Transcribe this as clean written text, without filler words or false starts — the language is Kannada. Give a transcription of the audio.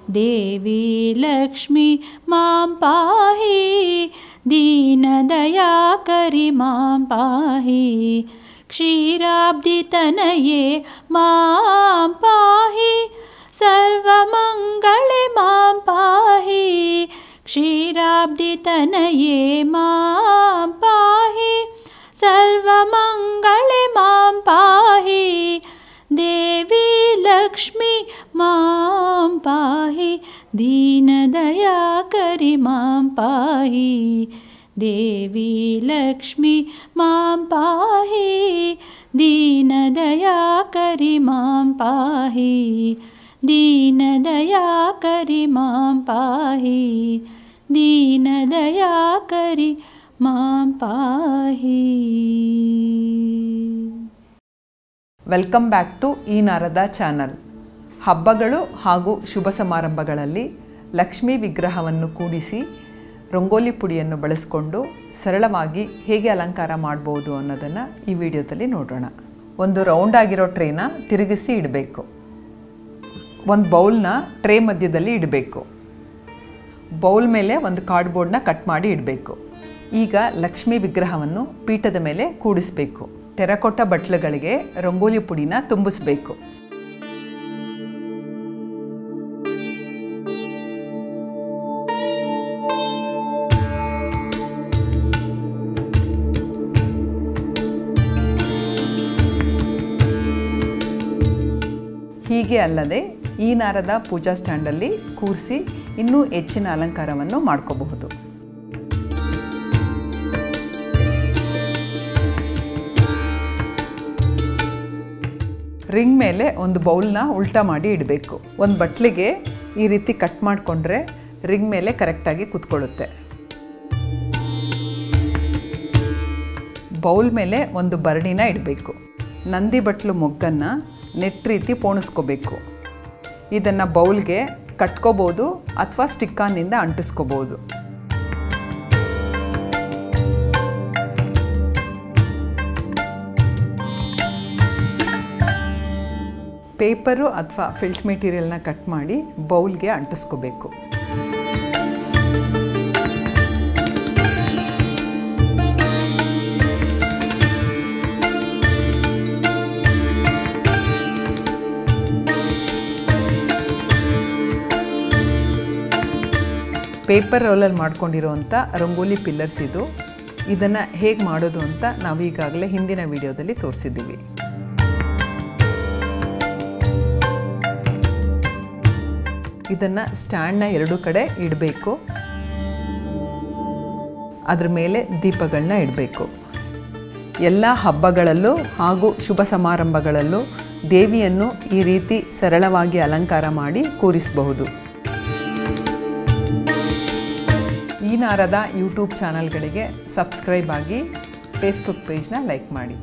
देवी लक्ष्मी मां पाहि दीनदयाकरि मां पाहि क्षीराब्धितनये मां पाहि सर्वमङ्गले मां पाहि क्षीराब्धितनये मां पाहि सर्वमङ्गले मां पाहि देवी लक्ष्मी मां पाहि दीनदयाकरि मां पाहि देवी लक्ष्मी मां पाहि दीनदयाकरि मां पाहि दीनदयाकरि मां पाहि दीनदयाकरि मां पाहि। ವೆಲ್ಕಮ್ ಬ್ಯಾಕ್ ಟು ಈ ನಾರದ ಚಾನಲ್. ಹಬ್ಬಗಳು ಹಾಗೂ ಶುಭ ಸಮಾರಂಭಗಳಲ್ಲಿ ಲಕ್ಷ್ಮೀ ವಿಗ್ರಹವನ್ನು ಕೂಡಿಸಿ ರಂಗೋಲಿ ಪುಡಿಯನ್ನು ಬಳಸಿಕೊಂಡು ಸರಳವಾಗಿ ಹೇಗೆ ಅಲಂಕಾರ ಮಾಡ್ಬೋದು ಅನ್ನೋದನ್ನು ಈ ವಿಡಿಯೋದಲ್ಲಿ ನೋಡೋಣ. ಒಂದು ರೌಂಡ್ ಆಗಿರೋ ಟ್ರೇನ ತಿರುಗಿಸಿ ಇಡಬೇಕು. ಒಂದು ಬೌಲ್ನ ಟ್ರೇ ಮಧ್ಯದಲ್ಲಿ ಇಡಬೇಕು. ಬೌಲ್ ಮೇಲೆ ಒಂದು ಕಾರ್ಡ್ಬೋರ್ಡ್ನ ಕಟ್ ಮಾಡಿ ಇಡಬೇಕು. ಈಗ ಲಕ್ಷ್ಮೀ ವಿಗ್ರಹವನ್ನು ಪೀಠದ ಮೇಲೆ ಕೂಡಿಸಬೇಕು. ಟೆರಕೋಟ ಬಟ್ಲುಗಳಿಗೆ ರಂಗೋಲಿ ಪುಡಿನ ತುಂಬಿಸಬೇಕು. ಹೀಗೆ ಅಲ್ಲದೆ ಈ ನಾರದ ಪೂಜಾ ಸ್ಟ್ಯಾಂಡಲ್ಲಿ ಕೂರಿಸಿ ಇನ್ನೂ ಹೆಚ್ಚಿನ ಅಲಂಕಾರವನ್ನು ಮಾಡ್ಕೋಬಹುದು. ರಿಂಗ್ ಮೇಲೆ ಒಂದು ಬೌಲ್ನ ಉಲ್ಟಾ ಮಾಡಿ ಇಡಬೇಕು. ಒಂದು ಬಟ್ಲಿಗೆ ಈ ರೀತಿ ಕಟ್ ಮಾಡಿಕೊಂಡ್ರೆ ರಿಂಗ್ ಮೇಲೆ ಕರೆಕ್ಟಾಗಿ ಕೂತ್ಕೊಳ್ಳುತ್ತೆ. ಬೌಲ್ ಮೇಲೆ ಒಂದು ಭರಣಿನ ಇಡಬೇಕು. ನಂದಿ ಬಟ್ಲು ಮೊಗ್ಗನ್ನು ನೆಟ್ ರೀತಿ ಪೋಣಿಸ್ಕೋಬೇಕು. ಇದನ್ನು ಬೌಲ್ಗೆ ಕಟ್ಕೋಬೋದು ಅಥವಾ ಸ್ಟಿಕ್ಕಾನಿಂದ ಅಂಟಿಸ್ಕೋಬೋದು. ಪೇಪರು ಅಥವಾ ಫಿಲ್ಟ್ ಮೆಟೀರಿಯಲ್ನ ಕಟ್ ಮಾಡಿ ಬೌಲ್ಗೆ ಅಂಟಿಸ್ಕೋಬೇಕು. ಪೇಪರ್ ರೋಲಲ್ಲಿ ಮಾಡ್ಕೊಂಡಿರೋವಂಥ ರಂಗೋಲಿ ಪಿಲ್ಲರ್ಸ್ ಇದು. ಇದನ್ನು ಹೇಗೆ ಮಾಡೋದು ಅಂತ ನಾವು ಈಗಾಗಲೇ ಹಿಂದಿನ ವಿಡಿಯೋದಲ್ಲಿ ತೋರಿಸಿದ್ದೀವಿ. ಇದನ್ನು ಸ್ಟ್ಯಾಂಡ್ನ ಎರಡು ಕಡೆ ಇಡಬೇಕು. ಅದರ ಮೇಲೆ ದೀಪಗಳನ್ನ ಇಡಬೇಕು. ಎಲ್ಲ ಹಬ್ಬಗಳಲ್ಲೂ ಹಾಗೂ ಶುಭ ಸಮಾರಂಭಗಳಲ್ಲೂ ದೇವಿಯನ್ನು ಈ ರೀತಿ ಸರಳವಾಗಿ ಅಲಂಕಾರ ಮಾಡಿ ಕೂರಿಸಬಹುದು. ಈ ನಾರದ ಯೂಟ್ಯೂಬ್ ಚಾನಲ್ಗಳಿಗೆ ಸಬ್ಸ್ಕ್ರೈಬ್ ಆಗಿ, ಫೇಸ್ಬುಕ್ ಪೇಜ್ನ ಲೈಕ್ ಮಾಡಿ.